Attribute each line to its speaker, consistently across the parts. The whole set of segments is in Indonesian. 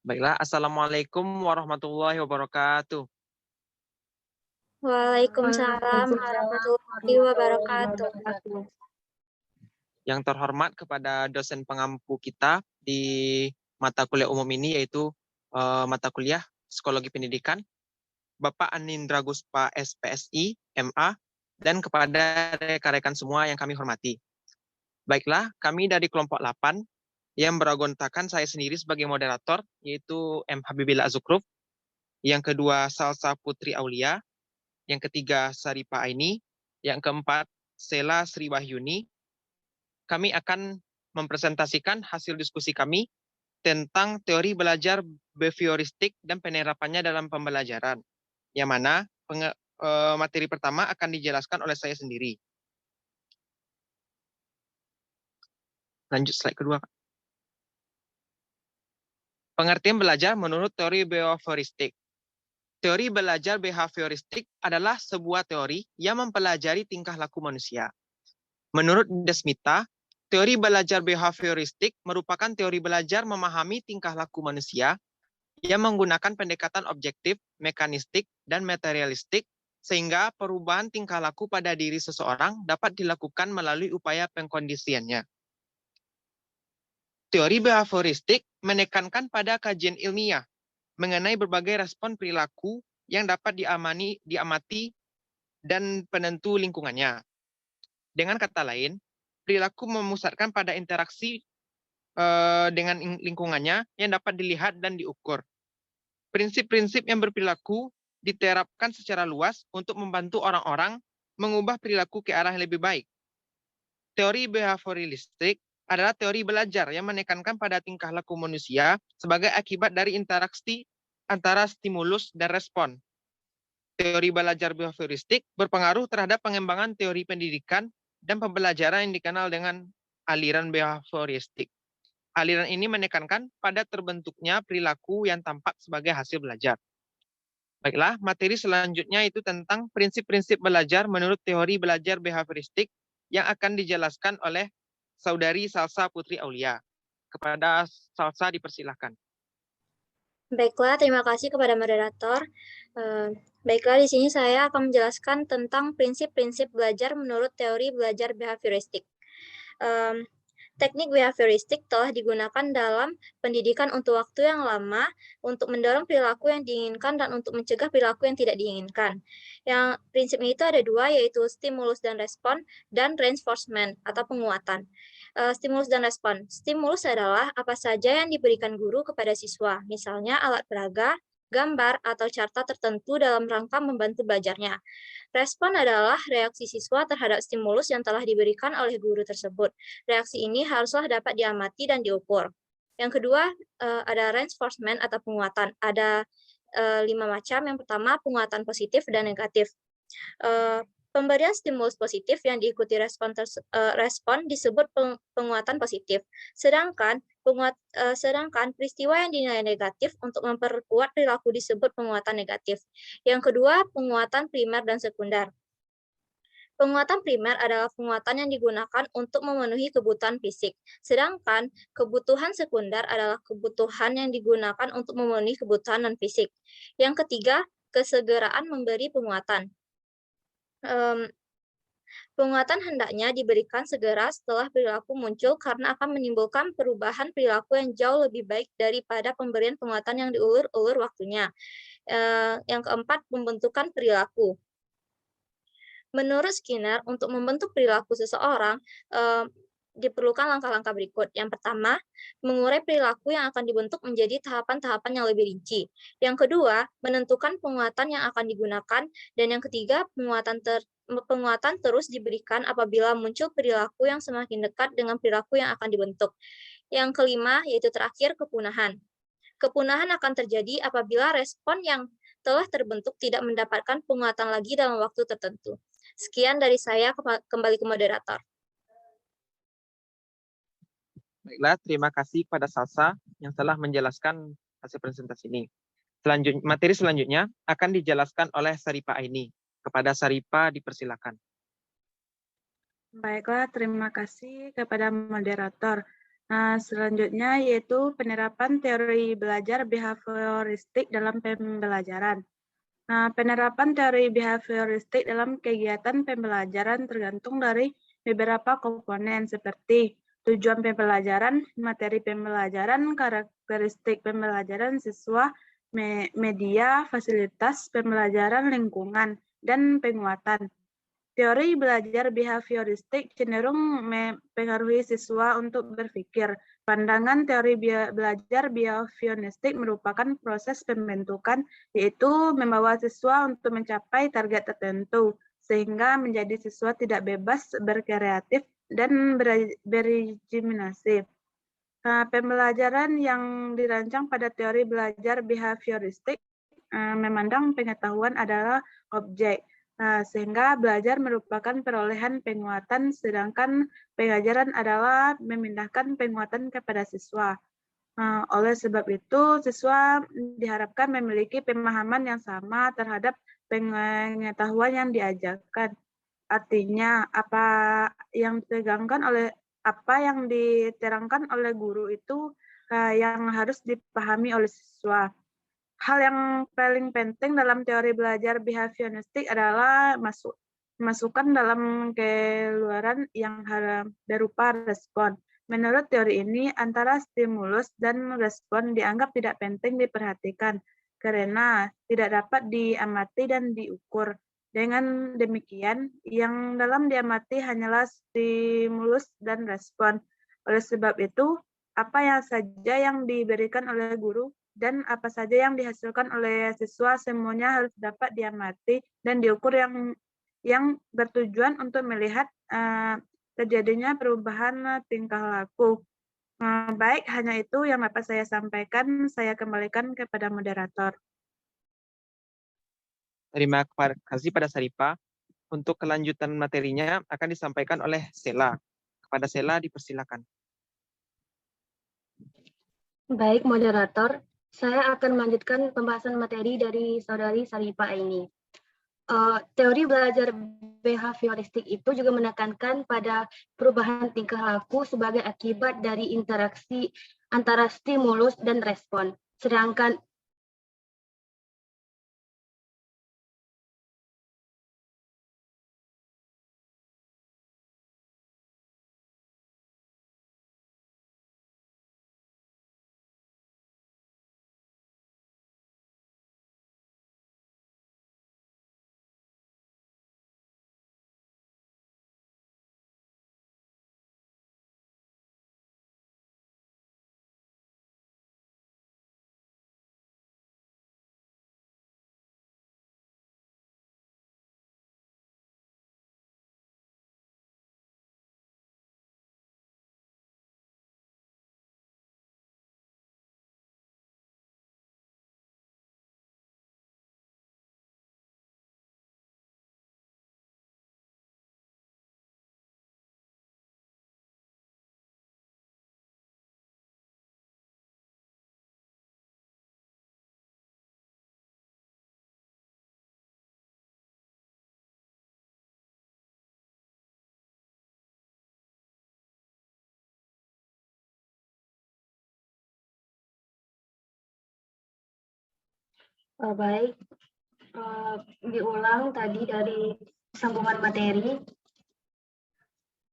Speaker 1: Baiklah, Assalamualaikum warahmatullahi wabarakatuh.
Speaker 2: Waalaikumsalam
Speaker 3: Waalaikumsalam
Speaker 2: warahmatullahi
Speaker 3: warahmatullahi
Speaker 2: wabarakatuh.
Speaker 3: wabarakatuh.
Speaker 1: Yang terhormat kepada dosen pengampu kita di mata kuliah umum ini, yaitu mata kuliah Psikologi Pendidikan, Bapak Anindra Guspa SPSI, MA, dan kepada rekan-rekan semua yang kami hormati. Baiklah, kami dari kelompok 8 yang beranggotakan saya sendiri sebagai moderator, yaitu M. Habibilla Azukruf, yang kedua Salsa Putri Aulia, yang ketiga Saripa Aini, yang keempat Sela Sri Wahyuni. Kami akan mempresentasikan hasil diskusi kami tentang teori belajar behavioristik dan penerapannya dalam pembelajaran. Yang mana materi pertama akan dijelaskan oleh saya sendiri. Lanjut slide kedua. Pengertian belajar menurut teori behavioristik. Teori belajar behavioristik adalah sebuah teori yang mempelajari tingkah laku manusia. Menurut Desmita, teori belajar behavioristik merupakan teori belajar memahami tingkah laku manusia yang menggunakan pendekatan objektif, mekanistik, dan materialistik, sehingga perubahan tingkah laku pada diri seseorang dapat dilakukan melalui upaya pengkondisiannya. Teori behavioristik menekankan pada kajian ilmiah mengenai berbagai respon perilaku yang dapat diamati dan penentu lingkungannya. Dengan kata lain, perilaku memusatkan pada interaksi dengan lingkungannya yang dapat dilihat dan diukur. Prinsip-prinsip yang berperilaku diterapkan secara luas untuk membantu orang-orang mengubah perilaku ke arah yang lebih baik. Teori behavioristik adalah teori belajar yang menekankan pada tingkah laku manusia sebagai akibat dari interaksi antara stimulus dan respon. Teori belajar behavioristik berpengaruh terhadap pengembangan teori pendidikan dan pembelajaran yang dikenal dengan aliran behavioristik. Aliran ini menekankan pada terbentuknya perilaku yang tampak sebagai hasil belajar. Baiklah, materi selanjutnya itu tentang prinsip-prinsip belajar menurut teori belajar behavioristik yang akan dijelaskan oleh Saudari Salsa Putri Aulia. Kepada Salsa dipersilahkan.
Speaker 2: Baiklah, terima kasih kepada moderator. Baiklah, di sini saya akan menjelaskan tentang prinsip-prinsip belajar menurut teori belajar behavioristik. Teknik behavioristik telah digunakan dalam pendidikan untuk waktu yang lama untuk mendorong perilaku yang diinginkan dan untuk mencegah perilaku yang tidak diinginkan. Yang prinsipnya itu ada dua, yaitu stimulus dan respon, dan reinforcement atau penguatan. Stimulus dan respon. Stimulus adalah apa saja yang diberikan guru kepada siswa, misalnya alat peraga, gambar, atau carta tertentu dalam rangka membantu belajarnya. Respon adalah reaksi siswa terhadap stimulus yang telah diberikan oleh guru tersebut. Reaksi ini haruslah dapat diamati dan diukur. Yang kedua, ada reinforcement atau penguatan. Ada 5 macam. Yang pertama, penguatan positif dan negatif. Pemberian stimulus positif yang diikuti respon disebut penguatan positif. Sedangkan peristiwa yang dinilai negatif untuk memperkuat perilaku disebut penguatan negatif. Yang kedua, penguatan primer dan sekunder. Penguatan primer adalah penguatan yang digunakan untuk memenuhi kebutuhan fisik, sedangkan kebutuhan sekunder adalah kebutuhan yang digunakan untuk memenuhi kebutuhan non-fisik. Yang ketiga, kesegeraan memberi penguatan. Penguatan hendaknya diberikan segera setelah perilaku muncul karena akan menimbulkan perubahan perilaku yang jauh lebih baik daripada pemberian penguatan yang diulur-ulur waktunya. Yang keempat, pembentukan perilaku. Menurut Skinner, untuk membentuk perilaku seseorang, diperlukan langkah-langkah berikut. Yang pertama, mengurai perilaku yang akan dibentuk menjadi tahapan-tahapan yang lebih rinci. Yang kedua, menentukan penguatan yang akan digunakan. Dan yang ketiga, penguatan terus diberikan apabila muncul perilaku yang semakin dekat dengan perilaku yang akan dibentuk. Yang kelima, yaitu terakhir, kepunahan. Kepunahan akan terjadi apabila respon yang telah terbentuk tidak mendapatkan penguatan lagi dalam waktu tertentu. Sekian dari saya, kembali ke moderator.
Speaker 1: Baiklah, terima kasih kepada Salsa yang telah menjelaskan hasil presentasi ini. Materi selanjutnya akan dijelaskan oleh Saripa Aini. Kepada Saripa dipersilakan.
Speaker 3: Baiklah, terima kasih kepada moderator. Selanjutnya yaitu penerapan teori belajar behavioristik dalam pembelajaran. Penerapan teori behavioristik dalam kegiatan pembelajaran tergantung dari beberapa komponen seperti tujuan pembelajaran, materi pembelajaran, karakteristik pembelajaran, siswa, media, fasilitas pembelajaran, lingkungan, dan penguatan. Teori belajar behavioristik cenderung mempengaruhi siswa untuk berpikir. Pandangan teori belajar behavioristik merupakan proses pembentukan, yaitu membawa siswa untuk mencapai target tertentu, sehingga menjadi siswa tidak bebas berkreatif dan berimajinasi. Pembelajaran yang dirancang pada teori belajar behavioristik memandang pengetahuan adalah objek, sehingga belajar merupakan perolehan penguatan, sedangkan pengajaran adalah memindahkan penguatan kepada siswa. Oleh sebab itu, siswa diharapkan memiliki pemahaman yang sama terhadap pengetahuan yang diajarkan. Artinya, apa yang diterangkan oleh guru itu yang harus dipahami oleh siswa. Hal yang paling penting dalam teori belajar behavioristik adalah masukan dalam keluaran yang berupa respon. Menurut teori ini, antara stimulus dan respon dianggap tidak penting diperhatikan karena tidak dapat diamati dan diukur. Dengan demikian, yang dalam diamati hanyalah stimulus dan respon. Oleh sebab itu, apa yang saja yang diberikan oleh guru dan apa saja yang dihasilkan oleh siswa semuanya harus dapat diamati dan diukur yang bertujuan untuk melihat terjadinya perubahan tingkah laku. Baik, hanya itu yang dapat saya sampaikan. Saya kembalikan kepada moderator.
Speaker 1: Terima kasih pada Saripa. Untuk kelanjutan materinya akan disampaikan oleh Sela. Kepada Sela dipersilakan.
Speaker 4: Baik, moderator. Saya akan melanjutkan pembahasan materi dari Saudari Saripa ini. Teori belajar behavioristik itu juga menekankan pada perubahan tingkah laku sebagai akibat dari interaksi antara stimulus dan respon. Sedangkan baik, diulang tadi dari sambungan materi.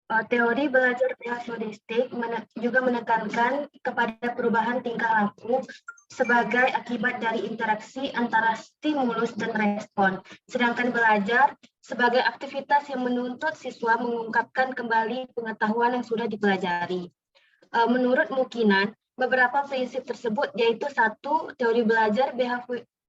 Speaker 4: Teori belajar behavioristik juga menekankan kepada perubahan tingkah laku sebagai akibat dari interaksi antara stimulus dan respon. Sedangkan belajar sebagai aktivitas yang menuntut siswa mengungkapkan kembali pengetahuan yang sudah dipelajari. Menurut Mukinan, beberapa prinsip tersebut yaitu satu, teori belajar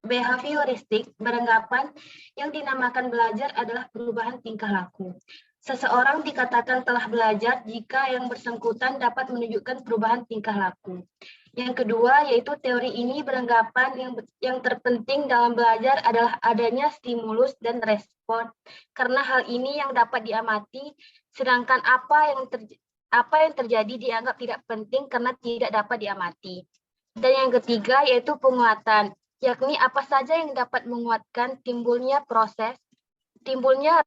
Speaker 4: behavioristik beranggapan yang dinamakan belajar adalah perubahan tingkah laku. Seseorang dikatakan telah belajar jika yang bersangkutan dapat menunjukkan perubahan tingkah laku. Yang kedua, yaitu teori ini beranggapan yang terpenting dalam belajar adalah adanya stimulus dan respon, karena hal ini yang dapat diamati, sedangkan apa yang terjadi dianggap tidak penting karena tidak dapat diamati. Dan yang ketiga, yaitu penguatan, yakni apa saja yang dapat menguatkan timbulnya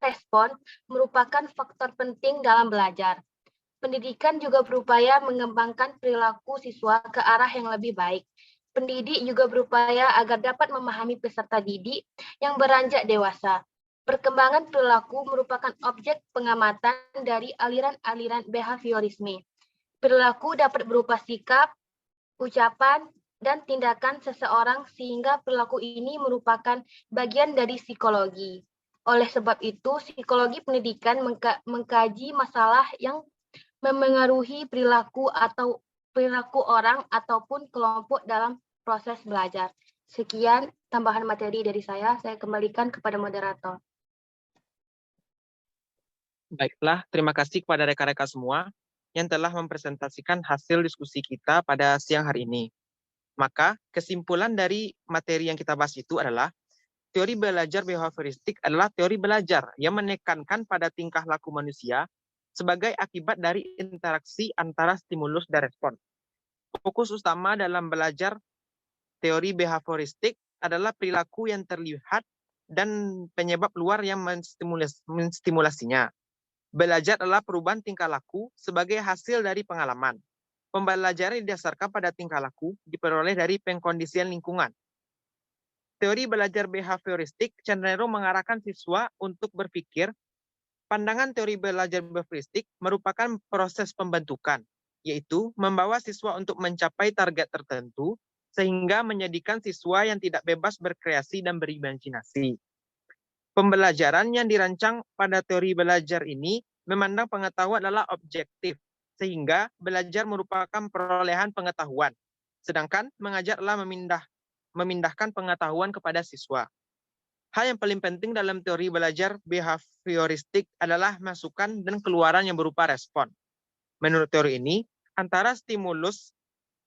Speaker 4: respon merupakan faktor penting dalam belajar. Pendidikan juga berupaya mengembangkan perilaku siswa ke arah yang lebih baik. Pendidik juga berupaya agar dapat memahami peserta didik yang beranjak dewasa. Perkembangan perilaku merupakan objek pengamatan dari aliran-aliran behaviorisme. Perilaku dapat berupa sikap, ucapan, dan tindakan seseorang sehingga perilaku ini merupakan bagian dari psikologi. Oleh sebab itu, psikologi pendidikan mengkaji masalah yang memengaruhi perilaku atau perilaku orang ataupun kelompok dalam proses belajar. Sekian tambahan materi dari saya kembalikan kepada moderator.
Speaker 1: Baiklah, terima kasih kepada rekan-rekan semua yang telah mempresentasikan hasil diskusi kita pada siang hari ini. Maka, kesimpulan dari materi yang kita bahas itu adalah teori belajar behavioristik adalah teori belajar yang menekankan pada tingkah laku manusia sebagai akibat dari interaksi antara stimulus dan respon. Fokus utama dalam belajar teori behavioristik adalah perilaku yang terlihat dan penyebab luar yang menstimulasinya. Belajar adalah perubahan tingkah laku sebagai hasil dari pengalaman. Pembelajaran didasarkan pada tingkah laku diperoleh dari pengkondisian lingkungan. Teori belajar behavioristik cenderung mengarahkan siswa untuk berpikir. Pandangan teori belajar behavioristik merupakan proses pembentukan, yaitu membawa siswa untuk mencapai target tertentu sehingga menjadikan siswa yang tidak bebas berkreasi dan berimajinasi. Pembelajaran yang dirancang pada teori belajar ini memandang pengetahuan adalah objektif, sehingga belajar merupakan perolehan pengetahuan, sedangkan mengajar adalah memindahkan pengetahuan kepada siswa. Hal yang paling penting dalam teori belajar behavioristik adalah masukan dan keluaran yang berupa respon. Menurut teori ini, antara stimulus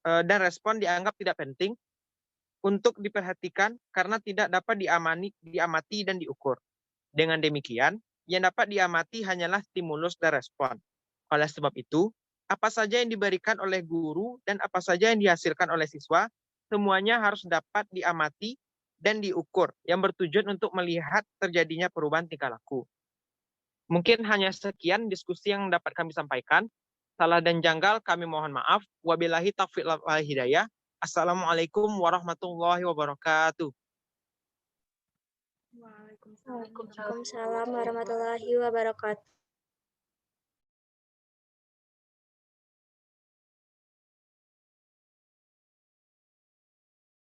Speaker 1: dan respon dianggap tidak penting untuk diperhatikan karena tidak dapat diamati dan diukur. Dengan demikian, yang dapat diamati hanyalah stimulus dan respon. Oleh sebab itu, apa saja yang diberikan oleh guru dan apa saja yang dihasilkan oleh siswa, semuanya harus dapat diamati dan diukur, yang bertujuan untuk melihat terjadinya perubahan tingkah laku. Mungkin hanya sekian diskusi yang dapat kami sampaikan. Salah dan janggal kami mohon maaf. Wabillahi taufiq wal hidayah. Assalamualaikum warahmatullahi wabarakatuh.
Speaker 3: Waalaikumsalam.
Speaker 2: Waalaikumsalam warahmatullahi wabarakatuh.